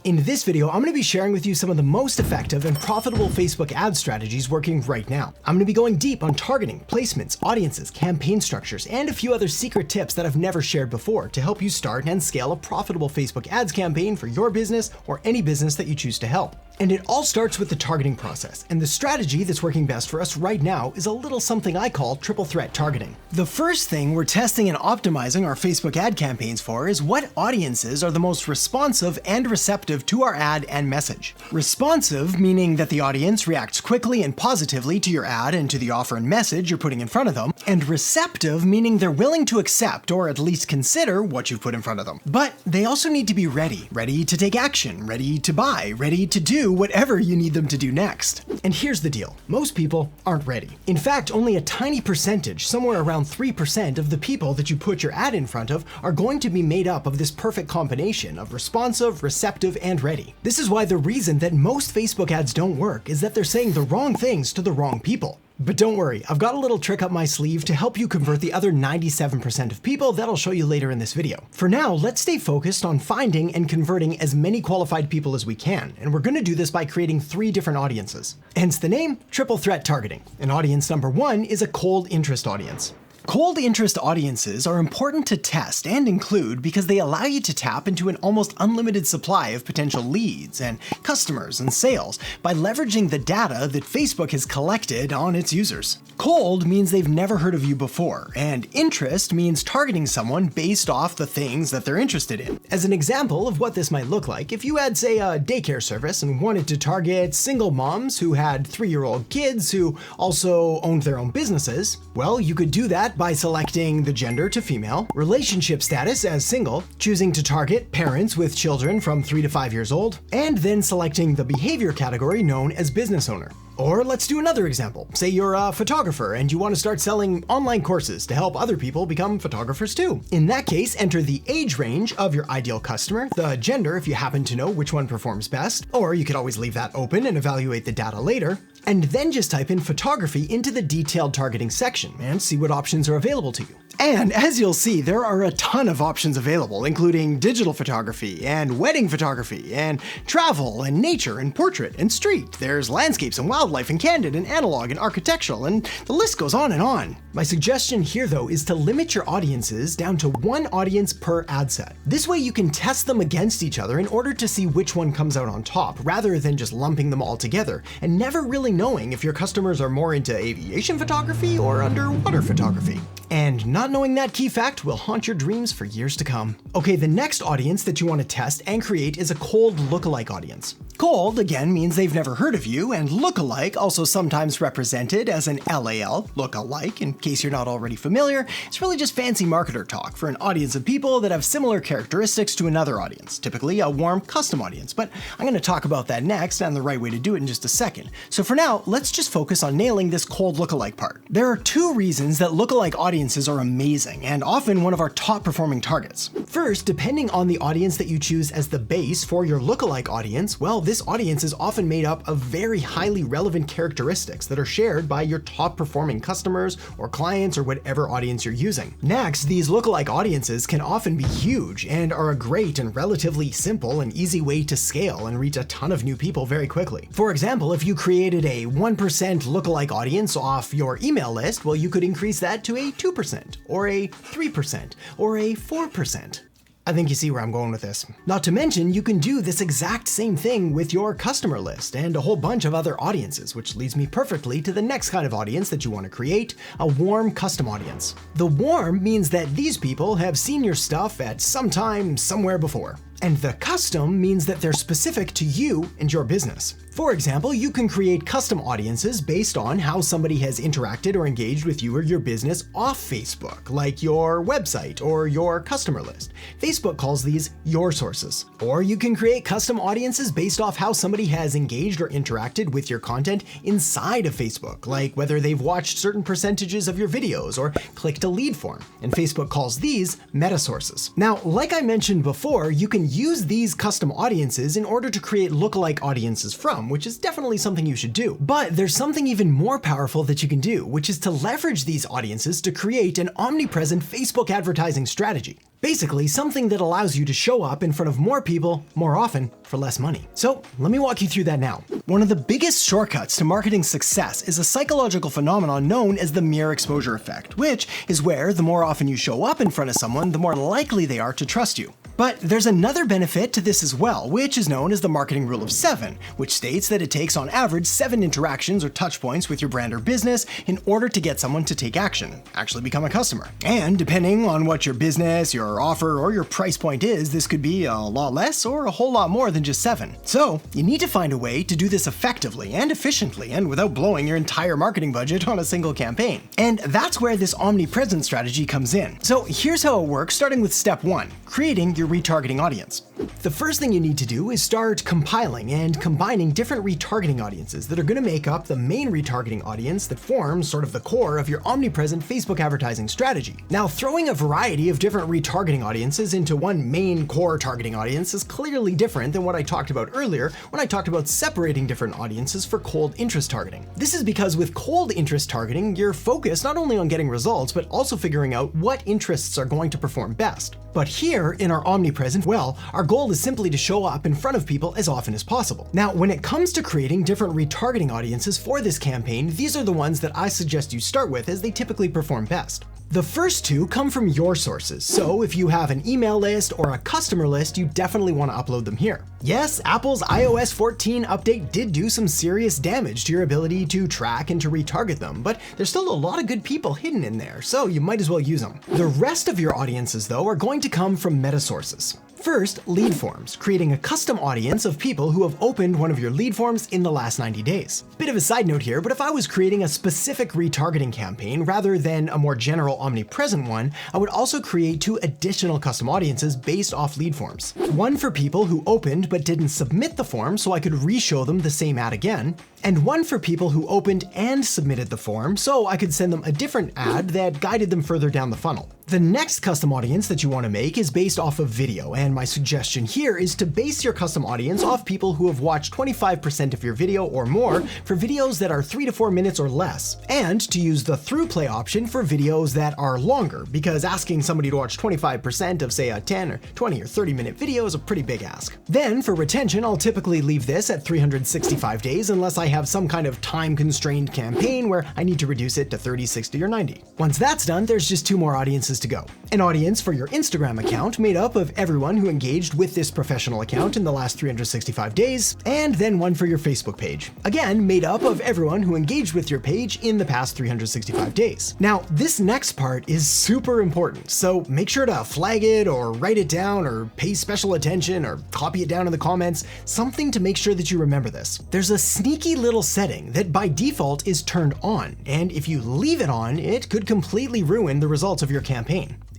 In this video, I'm going to be sharing with you some of the most effective and profitable Facebook ad strategies working right now. I'm going to be going deep on targeting, placements, audiences, campaign structures, and a few other secret tips that I've never shared before to help you start and scale a profitable Facebook ads campaign for your business or any business that you choose to help. And it all starts with the targeting process, and the strategy that's working best for us right now is a little something I call triple threat targeting. The first thing we're testing and optimizing our Facebook ad campaigns for is what audiences are the most responsive and receptive to our ad and message. Responsive, meaning that the audience reacts quickly and positively to your ad and to the offer and message you're putting in front of them, and receptive, meaning they're willing to accept or at least consider what you've put in front of them. But they also need to be ready to take action, ready to buy, ready to do whatever you need them to do next. And here's the deal. Most people aren't ready. In fact, only a tiny percentage, somewhere around 3% of the people that you put your ad in front of are going to be made up of this perfect combination of responsive, receptive, and ready. This is why the reason that most Facebook ads don't work is that they're saying the wrong things to the wrong people. But don't worry, I've got a little trick up my sleeve to help you convert the other 97% of people that I'll show you later in this video. For now, let's stay focused on finding and converting as many qualified people as we can, and we're going to do this by creating 3 different audiences. Hence the name, triple threat targeting. And audience number 1 is a cold interest audience. Cold interest audiences are important to test and include because they allow you to tap into an almost unlimited supply of potential leads and customers and sales by leveraging the data that Facebook has collected on its users. Cold means they've never heard of you before, and interest means targeting someone based off the things that they're interested in. As an example of what this might look like, if you had, say, a daycare service and wanted to target single moms who had 3-year-old kids who also owned their own businesses, well, you could do that by selecting the gender to female, relationship status as single, choosing to target parents with children from 3 to 5 years old, and then selecting the behavior category known as business owner. Or let's do another example. Say you're a photographer and you want to start selling online courses to help other people become photographers too. In that case, enter the age range of your ideal customer, the gender if you happen to know which one performs best, or you could always leave that open and evaluate the data later, and then just type in photography into the detailed targeting section and see what options are available to you. And as you'll see, there are a ton of options available, including digital photography and wedding photography and travel and nature and portrait and street. There's landscapes and wildlife and candid and analog and architectural, and the list goes on and on. My suggestion here though is to limit your audiences down to 1 audience per ad set. This way you can test them against each other in order to see which one comes out on top, rather than just lumping them all together and never really knowing if your customers are more into aviation photography or underwater photography. And not knowing that key fact will haunt your dreams for years to come. Okay, the next audience that you want to test and create is a cold lookalike audience. Cold, again, means they've never heard of you, and lookalike, also sometimes represented as an LAL, lookalike, in case you're not already familiar, it's really just fancy marketer talk for an audience of people that have similar characteristics to another audience, typically a warm custom audience, but I'm going to talk about that next and the right way to do it in just a second. So for now, let's just focus on nailing this cold lookalike part. There are 2 reasons that lookalike audiences are amazing and often one of our top performing targets. First, depending on the audience that you choose as the base for your lookalike audience, well, this audience is often made up of very highly relevant characteristics that are shared by your top performing customers or clients or whatever audience you're using. Next, these lookalike audiences can often be huge and are a great and relatively simple and easy way to scale and reach a ton of new people very quickly. For example, if you created a 1% lookalike audience off your email list, well, you could increase that to a 2% or a 3% or a 4%. I think you see where I'm going with this. Not to mention, you can do this exact same thing with your customer list and a whole bunch of other audiences, which leads me perfectly to the next kind of audience that you want to create, a warm custom audience. The warm means that these people have seen your stuff at some time, somewhere before. And the custom means that they're specific to you and your business. For example, you can create custom audiences based on how somebody has interacted or engaged with you or your business off Facebook, like your website or your customer list. Facebook calls these your sources. Or you can create custom audiences based off how somebody has engaged or interacted with your content inside of Facebook, like whether they've watched certain percentages of your videos or clicked a lead form. And Facebook calls these meta sources. Now, like I mentioned before, you can can use these custom audiences in order to create lookalike audiences from, which is definitely something you should do. But there's something even more powerful that you can do, which is to leverage these audiences to create an omnipresent Facebook advertising strategy. Basically, something that allows you to show up in front of more people more often for less money. So let me walk you through that now. One of the biggest shortcuts to marketing success is a psychological phenomenon known as the mere exposure effect, which is where the more often you show up in front of someone, the more likely they are to trust you. But there's another benefit to this as well, which is known as the marketing rule of 7, which states that it takes on average 7 interactions or touch points with your brand or business in order to get someone to take action, actually become a customer. And depending on what your business, your offer, or your price point is, this could be a lot less or a whole lot more than just 7. So you need to find a way to do this effectively and efficiently and without blowing your entire marketing budget on a single campaign. And that's where this omnipresence strategy comes in. So here's how it works, starting with step 1, creating your retargeting audience. The first thing you need to do is start compiling and combining different retargeting audiences that are going to make up the main retargeting audience that forms sort of the core of your omnipresent Facebook advertising strategy. Now, throwing a variety of different retargeting audiences into one main core targeting audience is clearly different than what I talked about earlier when I talked about separating different audiences for cold interest targeting. This is because with cold interest targeting, you're focused not only on getting results, but also figuring out what interests are going to perform best. But here in our omnipresent, well, our goal is simply to show up in front of people as often as possible. Now, when it comes to creating different retargeting audiences for this campaign, these are the ones that I suggest you start with as they typically perform best. The first 2 come from your sources, so if you have an email list or a customer list, you definitely want to upload them here. Yes, Apple's iOS 14 update did do some serious damage to your ability to track and to retarget them, but there's still a lot of good people hidden in there, so you might as well use them. The rest of your audiences, though, are going to come from meta sources. First, lead forms, creating a custom audience of people who have opened one of your lead forms in the last 90 days. Bit of a side note here, but if I was creating a specific retargeting campaign rather than a more general omnipresent one, I would also create 2 additional custom audiences based off lead forms. One for people who opened but didn't submit the form so I could re-show them the same ad again, and one for people who opened and submitted the form so I could send them a different ad that guided them further down the funnel. The next custom audience that you want to make is based off of video, and my suggestion here is to base your custom audience off people who have watched 25% of your video or more for videos that are 3 to 4 minutes or less, and to use the through play option for videos that are longer, because asking somebody to watch 25% of say a 10 or 20 or 30 minute video is a pretty big ask. Then for retention, I'll typically leave this at 365 days unless I have some kind of time constrained campaign where I need to reduce it to 30, 60, or 90. Once that's done, there's just 2 more audiences to go. An audience for your Instagram account made up of everyone who engaged with this professional account in the last 365 days, and then one for your Facebook page. Again, made up of everyone who engaged with your page in the past 365 days. Now, this next part is super important, so make sure to flag it or write it down or pay special attention or copy it down in the comments, something to make sure that you remember this. There's a sneaky little setting that by default is turned on, and if you leave it on, it could completely ruin the results of your campaign.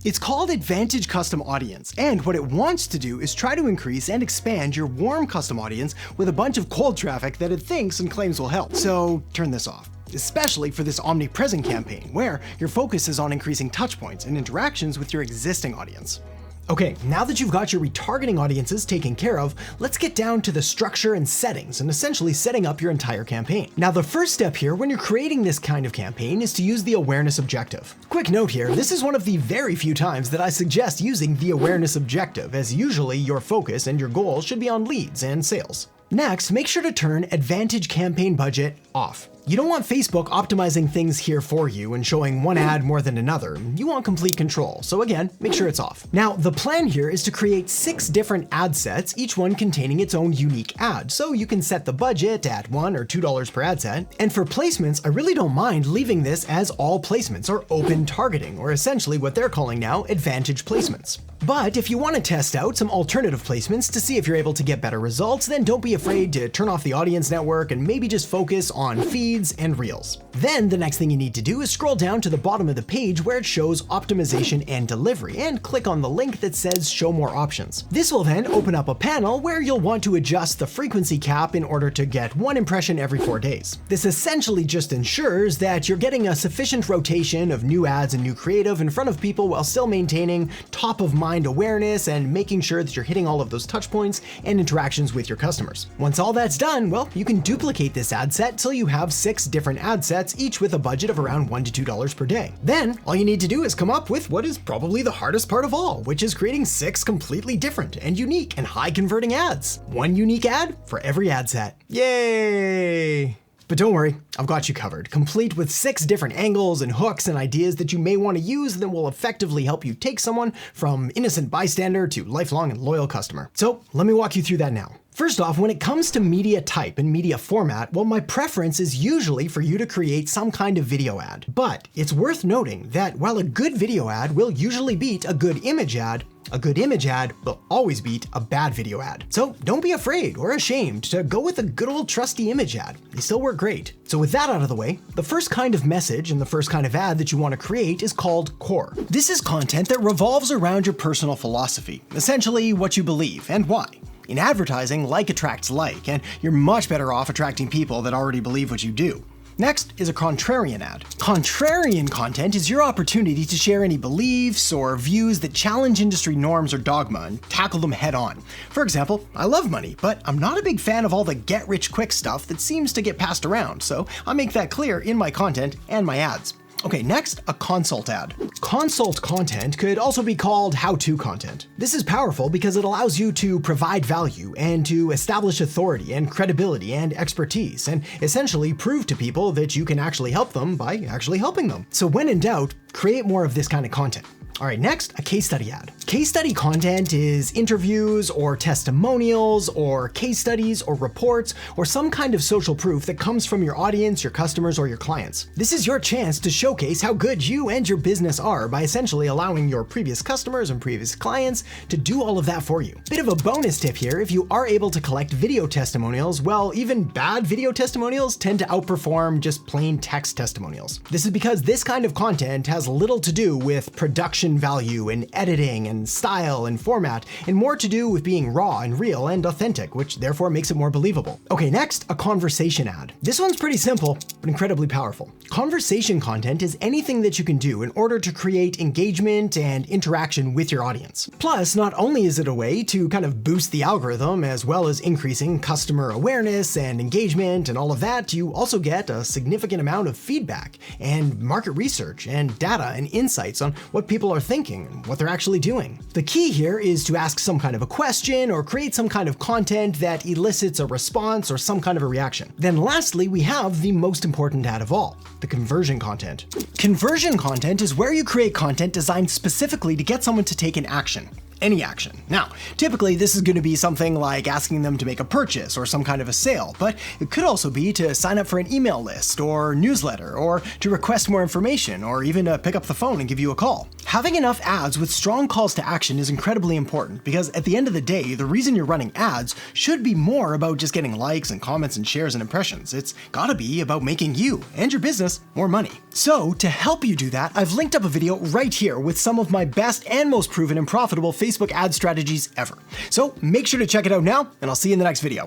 It's called Advantage Custom Audience, and what it wants to do is try to increase and expand your warm custom audience with a bunch of cold traffic that it thinks and claims will help. So turn this off, especially for this omnipresent campaign, where your focus is on increasing touchpoints and interactions with your existing audience. Okay, now that you've got your retargeting audiences taken care of, let's get down to the structure and settings and essentially setting up your entire campaign. Now, the first step here when you're creating this kind of campaign is to use the awareness objective. Quick note here, this is one of the very few times that I suggest using the awareness objective, as usually your focus and your goal should be on leads and sales. Next, make sure to turn Advantage Campaign Budget off. You don't want Facebook optimizing things here for you and showing one ad more than another. You want complete control, so again, make sure it's off. Now, the plan here is to create 6 different ad sets, each one containing its own unique ad, so you can set the budget at $1 or $2 per ad set. And for placements, I really don't mind leaving this as all placements or open targeting, or essentially what they're calling now Advantage placements. But if you want to test out some alternative placements to see if you're able to get better results, then don't be afraid to turn off the audience network and maybe just focus on feeds feeds, and reels. Then the next thing you need to do is scroll down to the bottom of the page where it shows optimization and delivery, and click on the link that says show more options. This will then open up a panel where you'll want to adjust the frequency cap in order to get 1 impression every 4 days. This essentially just ensures that you're getting a sufficient rotation of new ads and new creative in front of people while still maintaining top of mind awareness and making sure that you're hitting all of those touch points and interactions with your customers. Once all that's done, well, you can duplicate this ad set till you have 6 different ad sets, each with a budget of around $1 to $2 per day. Then all you need to do is come up with what is probably the hardest part of all, which is creating 6 completely different and unique and high converting ads. 1 unique ad for every ad set. Yay! But don't worry, I've got you covered, complete with 6 different angles and hooks and ideas that you may want to use that will effectively help you take someone from innocent bystander to lifelong and loyal customer. So let me walk you through that now. First off, when it comes to media type and media format, well, my preference is usually for you to create some kind of video ad. But it's worth noting that while a good video ad will usually beat a good image ad, a good image ad will always beat a bad video ad. So don't be afraid or ashamed to go with a good old trusty image ad. They still work great. So with that out of the way, the first kind of message and the first kind of ad that you want to create is called core. This is content that revolves around your personal philosophy, essentially what you believe and why. In advertising, like attracts like, and you're much better off attracting people that already believe what you do. Next is a contrarian ad. Contrarian content is your opportunity to share any beliefs or views that challenge industry norms or dogma and tackle them head on. For example, I love money, but I'm not a big fan of all the get-rich-quick stuff that seems to get passed around, so I make that clear in my content and my ads. Okay, next, a consult ad. Consult content could also be called how-to content. This is powerful because it allows you to provide value and to establish authority and credibility and expertise, and essentially prove to people that you can actually help them by actually helping them. So when in doubt, create more of this kind of content. All right, next, a case study ad. Case study content is interviews or testimonials or case studies or reports or some kind of social proof that comes from your audience, your customers, or your clients. This is your chance to showcase how good you and your business are by essentially allowing your previous customers and previous clients to do all of that for you. Bit of a bonus tip here, if you are able to collect video testimonials, well, even bad video testimonials tend to outperform just plain text testimonials. This is because this kind of content has little to do with production value and editing and style and format, and more to do with being raw and real and authentic, which therefore makes it more believable. Okay, next, a conversation ad. This one's pretty simple, but incredibly powerful. Conversation content is anything that you can do in order to create engagement and interaction with your audience. Plus, not only is it a way to kind of boost the algorithm as well as increasing customer awareness and engagement and all of that, you also get a significant amount of feedback and market research and data and insights on what people are thinking and what they're actually doing. The key here is to ask some kind of a question or create some kind of content that elicits a response or some kind of a reaction. Then lastly, we have the most important ad of all, the conversion content. Conversion content is where you create content designed specifically to get someone to take an action. Any action. Now, typically this is going to be something like asking them to make a purchase or some kind of a sale, but it could also be to sign up for an email list or newsletter, or to request more information, or even to pick up the phone and give you a call. Having enough ads with strong calls to action is incredibly important because at the end of the day, the reason you're running ads should be more about just getting likes and comments and shares and impressions. It's gotta be about making you and your business more money. So to help you do that, I've linked up a video right here with some of my best and most proven and profitable Facebook ad strategies ever. So make sure to check it out now, and I'll see you in the next video.